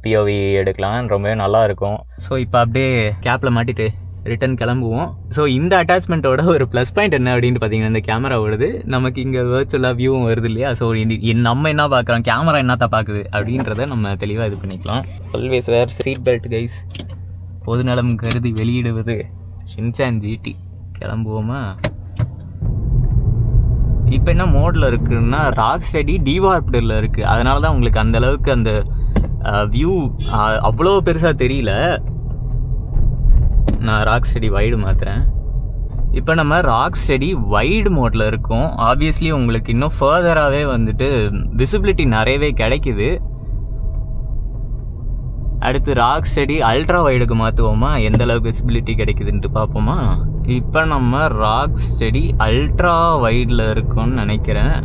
பிஓவி எடுக்கலாம், ரொம்பவே நல்லாயிருக்கும். ஸோ இப்போ அப்படியே கேப்பில் மாட்டிட்டு ரிட்டன் கிளம்புவோம். ஸோ இந்த அட்டாச்மெண்ட்டோட ஒரு ப்ளஸ் பாயிண்ட் என்ன அப்படின்னு பார்த்தீங்கன்னா, இந்த கேமரா ஓடுது, நமக்கு இங்கே வர்ச்சுவலாக வியூவும் வருது இல்லையா. ஸோ நம்ம என்ன பார்க்குறோம், கேமரா என்னத்தான் பார்க்குது அப்படின்றத நம்ம தெளிவாக இது பண்ணிக்கலாம். ஆல்வேஸ் வேர் சீட் பெல்ட் கைஸ். பொதுநலம் கருதி வெளியிடுவது ஷின்சான் ஜிடி. கிளம்புவோமா? இப்போ என்ன மோடில் இருக்குன்னா ராக் ஸ்டடி டிவார்ப்டில் இருக்குது. அதனால தான் உங்களுக்கு அந்தளவுக்கு அந்த வியூ அவ்வளோ பெருசாக தெரியல. நான் ராக் ஸ்டடி வைடு மாற்றுறேன். இப்போ நம்ம ராக் ஸ்டடி வைடு மோடில் இருக்கோம். ஆப்வியஸ்லி உங்களுக்கு இன்னும் ஃபர்தராகவே வந்துட்டு விசிபிலிட்டி நிறையவே கிடைக்குது. அடுத்து ராக் ஸ்டடி அல்ட்ரா வைடுக்கு மாற்றுவோமா, எந்த அளவுக்கு விசிபிலிட்டி கிடைக்குதுன்ட்டு பார்ப்போமா. இப்போ நம்ம ராக் ஸ்டடி அல்ட்ரா வைடில் இருக்கோம்னு நினைக்கிறேன்.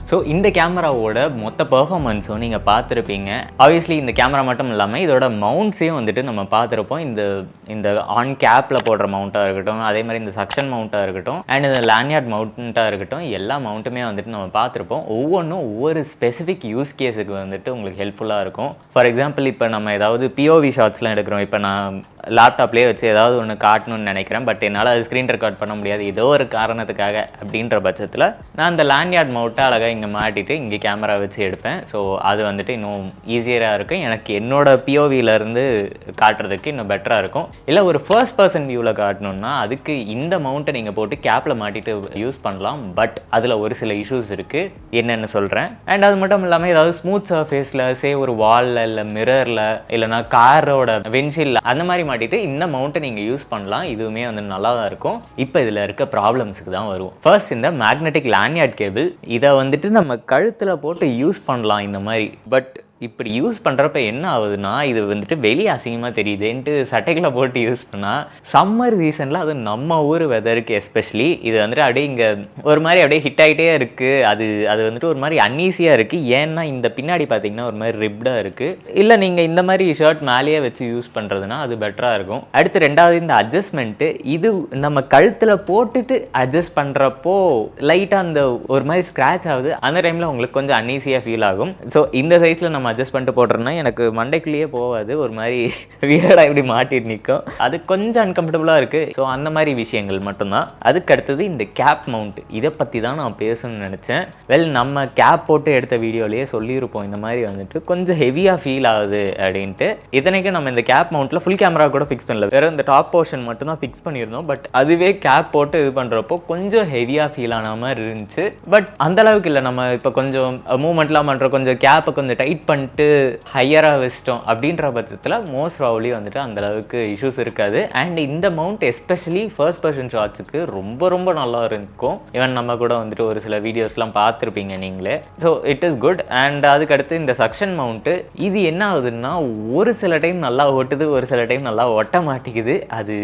ஸோ இந்த கேமராவோட மொத்த பெர்ஃபார்மன்ஸும் நீங்கள் பார்த்துருப்பீங்க. ஆப்வியஸ்லி இந்த கேமரா மட்டும் இல்லாமல் இதோட மவுண்ட்ஸையும் வந்துட்டு நம்ம பார்த்துருப்போம். இந்த ஆன் கேப்பில் போடுற மவுண்ட்டாக இருக்கட்டும், அதே மாதிரி இந்த சக்ஷன் மவுண்ட்டாக இருக்கட்டும், அண்ட் இந்த லேண்ட்யார்ட் மவுண்ட்டாக இருக்கட்டும், எல்லா மவுண்ட்டுமே வந்துட்டு நம்ம பார்த்துருப்போம். ஒவ்வொன்றும் ஒவ்வொரு ஸ்பெசிஃபிக் யூஸ் கேஸுக்கு வந்துட்டு உங்களுக்கு ஹெல்ப்ஃபுல்லாக இருக்கும். ஃபார் எக்ஸாம்பிள் இப்போ நம்ம ஏதாவது பிஓவி ஷாட்ஸ்லாம் எடுக்கிறோம். இப்போ நான் லேப்டாப்லேயே வச்சு ஏதாவது ஒன்று காட்டணும்னு நினைக்கிறேன், பட் என்னால் அது ஸ்க்ரீன் ரெக்கார்ட் பண்ண முடியாது ஏதோ ஒரு காரணத்துக்காக அப்படின்ற பட்சத்தில் நான் அந்த லேண்ட்யார்ட் மவுண்ட்டை அழகாக இங்கே மாட்டிட்டு இங்கே கேமரா வச்சு எடுப்பேன். ஸோ அது வந்துட்டு இன்னும் ஈஸியராக இருக்கும். எனக்கு என்னோட பிஓவியிலேருந்து காட்டுறதுக்கு இன்னும் பெட்டராக இருக்கும். இல்லை ஒரு ஃபர்ஸ்ட் பர்சன் வியூவில் காட்டணுன்னா அதுக்கு இந்த மவுண்ட்டை நீங்கள் போட்டு கேப்பில் மாட்டிட்டு யூஸ் பண்ணலாம். பட் அதில் ஒரு சில இஷ்யூஸ் இருக்குது, என்னென்னு சொல்கிறேன். அண்ட் அது மட்டும் இல்லாமல் ஏதாவது ஸ்மூத் சர்ஃபேஸில் ஒரு வாலில் இல்லை மிரரில் இல்லைனா காரோட விண்ட்ஷீல்டில் அந்த மாதிரி மாட்டிட்டு இந்த மவுண்ட்டை நீங்கள் யூஸ் பண்ணலாம். இதுவுமே வந்து நல்லா தான் இருக்கும். இப்போ இதில் இருக்க ப்ராப்ளம்ஸுக்கு தான் வருவோம். ஃபர்ஸ்ட் இந்த மேக்னெட்டிக் லேண்ட்யார்ட் கேபிள், இதை வந்துட்டு நம்ம கழுத்தில் போட்டு யூஸ் பண்ணலாம் இந்த மாதிரி. பட் இப்படி யூஸ் பண்ணுறப்ப என்ன ஆகுதுன்னா, இது வந்துட்டு வெளியே அசிங்கமாக தெரியுதுன்ட்டு சட்டைகளை போட்டு யூஸ் பண்ணால் சம்மர் சீசனில் அது நம்ம ஊர் வெதருக்கு எஸ்பெஷலி இது வந்துட்டு அப்படியே இங்கே ஒரு மாதிரி அப்படியே ஹிட் ஆகிட்டே இருக்குது. அது வந்துட்டு ஒரு மாதிரி அன்ஈஸியாக இருக்குது. ஏன்னா இந்த பின்னாடி பார்த்தீங்கன்னா ஒரு மாதிரி ரிப்டாக இருக்குது. இல்லை நீங்கள் இந்த மாதிரி ஷர்ட் மேலேயே வச்சு யூஸ் பண்ணுறதுனா அது பெட்டராக இருக்கும். அடுத்து ரெண்டாவது இந்த அட்ஜஸ்ட்மெண்ட்டு, இது நம்ம கழுத்தில் போட்டுட்டு அட்ஜஸ்ட் பண்ணுறப்போ லைட்டாக அந்த ஒரு மாதிரி ஸ்க்ராட்ச் ஆகுது. அந்த டைமில் உங்களுக்கு கொஞ்சம் அன்ஈஸியாக ஃபீல் ஆகும். ஸோ இந்த சைஸில் நம்ம அட்ஜஸ்ட் பண்ணிட்டு போடுறேன்னா எனக்கு மண்டைக்குள்ளேயே போகாது, ஒரு மாதிரி வியர்டாக இப்படி மாட்டிட்டு நிற்கும். அது கொஞ்சம் அன்கம்ஃபர்டபுளாக இருக்குது. ஸோ அந்த மாதிரி விஷயங்கள் மட்டும்தான். அதுக்கு அடுத்தது இந்த கேப் மவுண்ட், இதை பற்றி தான் நான் பேசணும்னு நினச்சேன். நம்ம கேப் போட்டு எடுத்த வீடியோலேயே சொல்லியிருப்போம் இந்த மாதிரி வந்துட்டு கொஞ்சம் ஹெவியாக ஃபீல் ஆகுது அப்படின்ட்டு. இத்தனைக்கும் நம்ம இந்த கேப் மவுண்ட்டில் ஃபுல் கேமரா கூட ஃபிக்ஸ் பண்ணல, வெறும் இந்த டாப் போர்ஷன் மட்டும் தான் ஃபிக்ஸ் பண்ணியிருந்தோம். பட் அதுவே கேப் போட்டு இது பண்ணுறப்போ கொஞ்சம் ஹெவியாக ஃபீல் ஆன மாதிரி இருந்துச்சு. பட் அந்தளவுக்கு இல்லை. நம்ம இப்போ கொஞ்சம் மூவ்மெண்ட்லாம் பண்ணுறோம், கொஞ்சம் கேப்பை கொஞ்சம் டைட் பண்ணிட்டு ஹையராக வச்சிட்டோம் அப்படின்ற பட்சத்தில் மோஸ்ட் ப்ராபப்லி வந்துட்டு அந்தளவுக்கு இஷ்யூஸ் இருக்காது. அண்ட் இந்த மவுண்ட் எஸ்பெஷலி ஃபர்ஸ்ட் பர்சன் ஷாட்ஸுக்கு ரொம்ப ரொம்ப நல்லா இருக்கும். ஈவன் நம்ம கூட வந்துட்டு ஒரு சில வீடியோஸ்லாம் பார்த்துருப்பீங்க நீங்களே. So it is good. And அதுக்கடுத்து இந்த சக்ஷன் மவுண்ட்டு, இது என்ன ஆகுதுன்னா ஒரு சில டைம் நல்லா ஓட்டுது, ஒரு சில டைம் நல்லா ஒட்ட மாட்டேங்குது. அது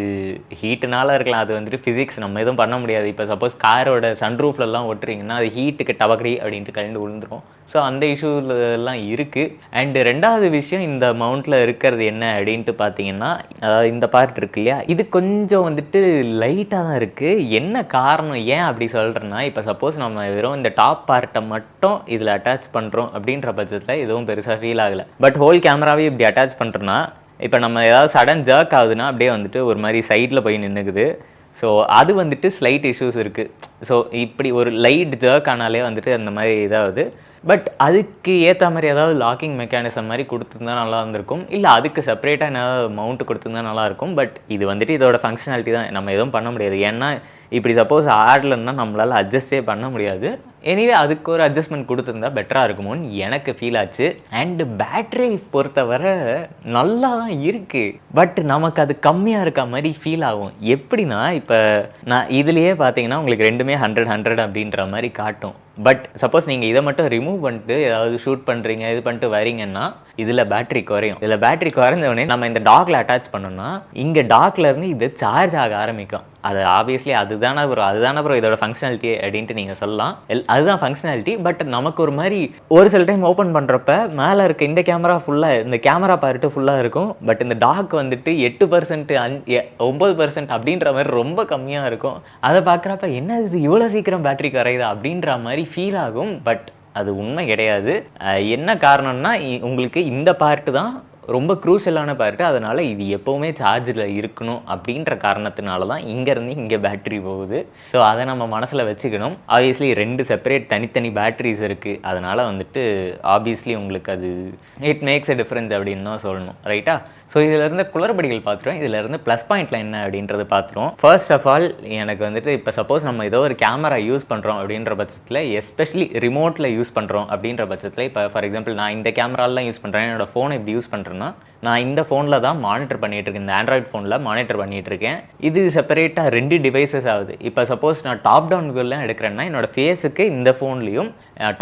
ஹீட்டுனால இருக்கலாம், அது வந்துட்டு ஃபிசிக்ஸ், நம்ம எதுவும் பண்ண முடியாது. இப்போ சப்போஸ் காரோட சன்ரூஃப்லலாம் ஒட்டுறீங்கன்னா அது ஹீட்டுக்கு டபக்கடி அப்படின்ட்டு கலந்து விழுந்துரும். ஸோ அந்த இஷ்யூலாம் இருக்குது. அண்டு ரெண்டாவது விஷயம் இந்த மவுண்ட்டில் இருக்கிறது என்ன அப்படின்ட்டு பார்த்தீங்கன்னா, அதாவது இந்த பார்ட் இருக்கு இல்லையா, இது கொஞ்சம் வந்துட்டு லைட்டாக தான் இருக்குது. என்ன காரணம் ஏன் அப்படி சொல்கிறேன்னா, இப்போ சப்போஸ் நம்ம வெறும் இந்த டாப் பார்ட்டை மட்டும் இதில் அட்டாச் பண்ணுறோம் அப்படின்ற பட்சத்தில் எதுவும் பெருசாக ஃபீல் ஆகலை. பட் ஹோல் கேமராவே இப்படி அட்டாச் பண்ணுறோன்னா, இப்போ நம்ம ஏதாவது சடன் ஜர்க் ஆகுதுன்னா அப்படியே வந்துட்டு ஒரு மாதிரி சைடில் போய் நின்றுக்குது. ஸோ அது வந்துட்டு ஸ்லைட் இஷ்யூஸ் இருக்குது. ஸோ இப்படி ஒரு லைட் ஜர்க் ஆனாலே வந்துட்டு அந்த மாதிரி இதாகுது. பட் அதுக்கு ஏற்ற மாதிரி ஏதாவது லாக்கிங் மெக்கானிசம் மாதிரி கொடுத்துருந்தா நல்லா இருந்திருக்கும். இல்லை அதுக்கு செப்பரேட்டாக ஏதாவது மவுண்ட் கொடுத்துருந்தா நல்லாயிருக்கும். பட் இது வந்துட்டு இதோட ஃபங்க்ஷனாலிட்டி தான், நம்ம எதுவும் பண்ண முடியாது. ஏன்னா இப்படி சப்போஸ் ஆடலன்னா நம்மளால் அட்ஜஸ்டே பண்ண முடியாது. எனிவே அதுக்கு ஒரு அட்ஜஸ்ட்மெண்ட் கொடுத்துருந்தா பெட்டராக இருக்குமோன்னு எனக்கு ஃபீல் ஆச்சு. அண்டு பேட்ரி பொறுத்தவரை நல்லா தான் இருக்குது. பட் நமக்கு அது கம்மியாக இருக்க மாதிரி ஃபீல் ஆகும். எப்படின்னா, இப்போ நான் இதுலேயே பார்த்தீங்கன்னா உங்களுக்கு ரெண்டுமே 100 அப்படின்ற மாதிரி காட்டும். பட் சப்போஸ் நீங்கள் இதை மட்டும் ரிமூவ் பண்ணிட்டு ஏதாவது ஷூட் பண்ணுறீங்க, இது பண்ணிட்டு வரீங்கன்னா இதில் பேட்ரி குறையும். இதில் பேட்ரி குறைஞ்சவொடனே நம்ம இந்த டாக்கில் அட்டாச் பண்ணோம்னா இங்கே டாக்லேருந்து இது சார்ஜ் ஆக ஆரம்பிக்கும். அது ஆப்வியஸ்லி அதுதானே அப்புறம் இதோட ஃபங்க்ஷனாலிட்டி அப்படின்ட்டு நீங்கள் சொல்லலாம். அதுதான் ஃபங்க்ஷனாலிட்டி. பட் நமக்கு ஒரு மாதிரி ஒரு சில டைம் ஓப்பன் பண்ணுறப்ப மேலே இருக்க இந்த கேமரா ஃபுல்லாக, இந்த கேமரா பார்ட்டு ஃபுல்லாக இருக்கும். பட் இந்த டாக் வந்துட்டு 8%, 9% அப்படின்ற மாதிரி ரொம்ப கம்மியாக இருக்கும். அதை பார்க்குறப்ப என்ன இது இவ்வளோ சீக்கிரம் பேட்டரி குறையுதா அப்படின்ற மாதிரி ஃபீல் ஆகும். பட் அது உண்மை கிடையாது. என்ன காரணம்னா, உங்களுக்கு இந்த பார்ட்டு தான் ரொம்ப க்ரூஷியலான பார்ட்டு. அதனால் இது எப்போவுமே சார்ஜில் இருக்கணும் அப்படின்ற காரணத்தினால தான் இங்கேருந்து இங்கே பேட்ரி போகுது. ஸோ அதை நம்ம மனசில் வச்சுக்கணும். ஆப்வியஸ்லி 2 செப்பரேட் தனித்தனி பேட்ரிஸ் இருக்குது. அதனால் வந்துட்டு ஆப்வியஸ்லி உங்களுக்கு அது இட் மேக்ஸ் எ டிஃப்ரென்ஸ் அப்படின்னு தான் சொல்லணும், ரைட்டா? ஸோ இதிலேருந்து குளறுபடிகள் பார்த்துருவோம். இதிலேருந்து ப்ளஸ் பாயிண்ட்டில் என்ன அப்படின்றது பார்த்துருவோம். ஃபர்ஸ்ட் ஆஃப் ஆல் எனக்கு வந்துட்டு இப்போ சப்போஸ் நம்ம ஏதோ ஒரு கேமரா யூஸ் பண்ணுறோம் அப்படின்ற பட்சத்தில், எஸ்பெஷலி ரிமோட்டில் யூஸ் பண்ணுறோம் அப்படின்ற பட்சத்தில், இப்போ ஃபார் எக்ஸாம்பிள் நான் இந்த கேமராலாம் யூஸ் பண்ணுறேன், என்னோடய ஃபோனை இப்படி யூஸ் பண்ணுறேன்னா நான் இந்த ஃபோனில் தான் மானிட்டர் பண்ணிகிட்ருக்கேன், இந்த ஆண்ட்ராய்ட் ஃபோனில் மானிட்டர் பண்ணிகிட்ருக்கேன். இது செப்பரேட்டாக 2 டிவைசஸ் ஆகுது. இப்போ சப்போஸ் நான் டாப் டவுன் வியூலாம் எடுக்கிறேன்னா என்னோடய ஃபேஸுக்கு இந்த ஃபோன்லேயும்,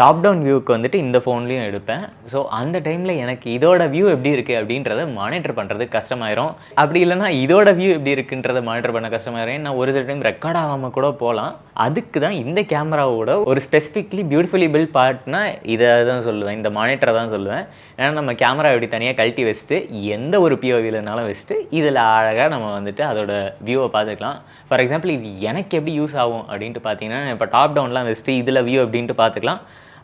டாப் டவுன் வியூவுக்கு வந்துட்டு இந்த ஃபோன்லேயும் எடுப்பேன். ஸோ அந்த டைமில் எனக்கு இதோட வியூ எப்படி இருக்குது அப்படின்றத மானிட்டர் பண்ணுறது கஷ்டமாயிரும். அப்படி இல்லைனா இதோட வியூ எப்படி இருக்குன்றதை மானிட்டர் பண்ண கஷ்டமாயிரும். நான் ஒரு சில டைம் ரெக்கார்ட் ஆகாமல் கூட போகலாம். அதுக்கு தான் இந்த கேமராவோட ஒரு ஸ்பெசிஃபிக்லி பியூட்டிஃபுல்லி பில்ட் பார்ட்னா இதை தான் சொல்லுவேன், இந்த மானிட்டரை தான் சொல்லுவேன். ஏன்னா நம்ம கேமரா எப்படி தனியாக கழட்டி வச்சுட்டு எந்த ஒரு பிஓவிலனாலும் வச்சுட்டு இதில் அழகாக நம்ம வந்துட்டு அதோட வியூவை பார்த்துக்கலாம். ஃபார் எக்ஸாம்பிள் இது எனக்கு எப்படி யூஸ் ஆகும் அப்படின்ட்டு பார்த்தீங்கன்னா, இப்போ டாப் டவுன்லாம் வச்சுட்டு இதில் வியூ அப்படின்ட்டு பார்த்துக்கலாம்.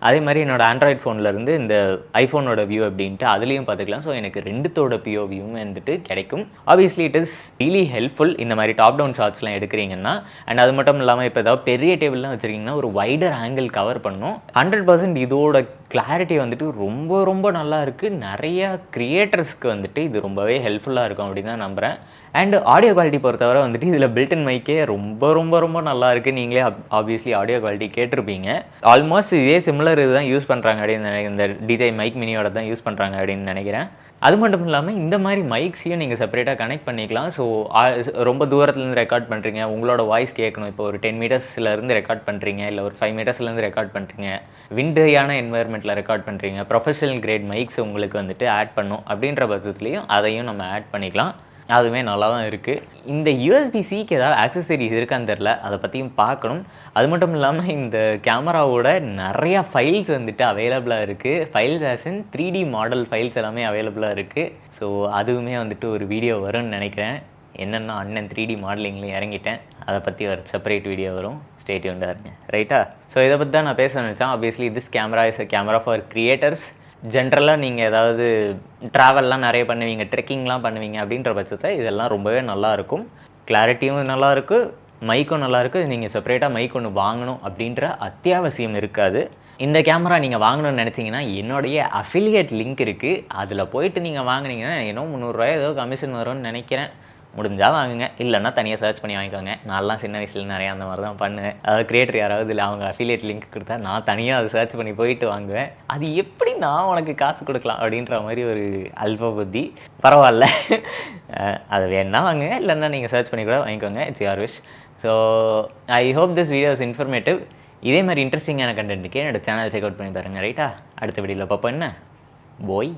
அதே மாதிரி என்னோடய ஆண்ட்ராய்ட் ஃபோன்லேருந்து இந்த ஐஃபோனோட வியூ அப்படின்ட்டு அதுலேயும் பார்த்துக்கலாம். ஸோ எனக்கு ரெண்டுத்தோட பிஓவியும் வந்துட்டு கிடைக்கும். Obviously it is really helpful இந்த மாதிரி டாப் டவுன் ஷாட்ஸ்லாம் எடுக்கிறீங்கன்னா. அண்ட் அது மட்டும் இல்லாமல் இப்போ ஏதாவது பெரிய டேபிள்லாம் வச்சுருக்கீங்கன்னா ஒரு வைடர் ஆங்கிள் கவர் பண்ணும். 100% இதோட கிளாரிட்டி வந்துட்டு ரொம்ப ரொம்ப நல்லா இருக்குது. நிறையா க்ரியேட்டர்ஸ்க்கு வந்துட்டு இது ரொம்பவே ஹெல்ப்ஃபுல்லாக இருக்கும் அப்படின்னு தான் நம்புகிறேன். அண்ட் ஆடியோ குவாலிட்டி பொறுத்தவரை வந்துட்டு இதில் பில்டன் மைக்கே ரொம்ப ரொம்ப ரொம்ப நல்லா இருக்குது. நீங்களே ஆப்வியஸ்லி ஆடியோ குவாலிட்டி கேட்டிருப்பீங்க. ஆல்மோஸ்ட் இதே சிமிலர் இதுதான் யூஸ் பண்ணுறாங்க அப்படின்னு இந்த டிஜே மைக் மினியோட தான் யூஸ் பண்ணுறாங்க அப்படின்னு நினைக்கிறேன். அது மட்டும் இல்லாமல் இந்த மாதிரி மைக்ஸையும் நீங்கள் செப்பரேட்டாக கனெக்ட் பண்ணிக்கலாம். ஸோ ரொம்ப தூரத்துலேருந்து ரெக்கார்ட் பண்ணுறீங்க, உங்களோட வாய்ஸ் கேட்கணும். இப்போ ஒரு 10 மீட்டர்ஸ்லேருந்து ரெக்கார்ட் பண்ணுறீங்க, இல்லை ஒரு 5 மீட்டர்ஸ்லேருந்து ரெக்கார்ட் பண்ணுறீங்க, விண்டையான என்வாயர்மெண்ட்டில் ரெக்கார்ட் பண்ணுறீங்க, ப்ரொஃபஷனல் கிரேட் மைக்ஸ் உங்களுக்கு வந்துட்டு ஆட் பண்ணும் அப்படின்ற பட்சத்துலேயும் அதையும் நம்ம ஆட் பண்ணிக்கலாம். அதுவுமே நல்லா தான் இருக்குது. இந்த USB-Cக்கு ஏதாவது ஆக்சசரிஸ் இருக்கான்னு தெரில, அதை பற்றியும் பார்க்கணும். அது மட்டும் இல்லாமல் இந்த கேமராவோட நிறையா ஃபைல்ஸ் வந்துட்டு அவைலபிளாக இருக்குது. Files as in 3D model files எல்லாமே அவைலபிளாக இருக்குது. ஸோ அதுவுமே வந்துட்டு ஒரு வீடியோ வரும்னு நினைக்கிறேன். என்னென்னா அண்ணன் 3D மாடலிங்லேயும் இறங்கிட்டேன், அதை பற்றி ஒரு செப்பரேட் வீடியோ வரும். ஸ்டே டியூன்டாக இருங்க, ரைட்டா? ஸோ இதை பற்றி தான் நான் பேச நினச்சேன். Obviously this camera is a camera for creators. ஜென்ரலாக நீங்கள் ஏதாவது ட்ராவல்லாம் நிறைய பண்ணுவீங்க, ட்ரெக்கிங்லாம் பண்ணுவீங்க அப்படின்ற பட்சத்தில் இதெல்லாம் ரொம்பவே நல்லாயிருக்கும். கிளாரிட்டியும் நல்லாயிருக்கு, மைக்கும் நல்லாயிருக்கு. நீங்கள் செப்பரேட்டாக மைக் ஒன்று வாங்கணும் அப்படின்ற அத்தியாவசியம் இருக்காது. இந்த கேமரா நீங்கள் வாங்கணும்னு நினச்சிங்கன்னா என்னுடைய அஃபிலியேட் லிங்க் இருக்குது, அதில் போயிட்டு நீங்கள் வாங்கினீங்கன்னா இன்னும் 300 ரூபாய் ஏதோ கமிஷன் வரும்னு நினைக்கிறேன். முடிஞ்சால் வாங்குங்க, இல்லைன்னா தனியாக சர்ச் பண்ணி வாங்கிக்கோங்க. நான்லாம் சின்ன வயசில் நிறையா அந்த மாதிரி தான் பண்ணுவேன். அதாவது கிரியேட்டர் யாராவது இல்லை அவங்க அஃபிலியேட் லிங்க் கொடுத்தா நான் தனியாக அதை சர்ச் பண்ணி போயிட்டு வாங்குவேன். அது எப்படி நான் உனக்கு காசு கொடுக்கலாம் அப்படின்ற மாதிரி ஒரு அல்ப புத்தி. பரவாயில்ல, அது வேணா வாங்குங்க, இல்லைன்னா நீங்கள் சர்ச் பண்ணி கூட வாங்கிக்கோங்க. It's your wish. So I hope this video is informative. இதே மாதிரி இன்ட்ரெஸ்டிங்கான கண்டென்ட்டுக்கு என்னோட சேனல் செக் அவுட் பண்ணி தருங்க, ரைட்டா? அடுத்த வீடியோவில் பார்ப்போம். என்ன போய்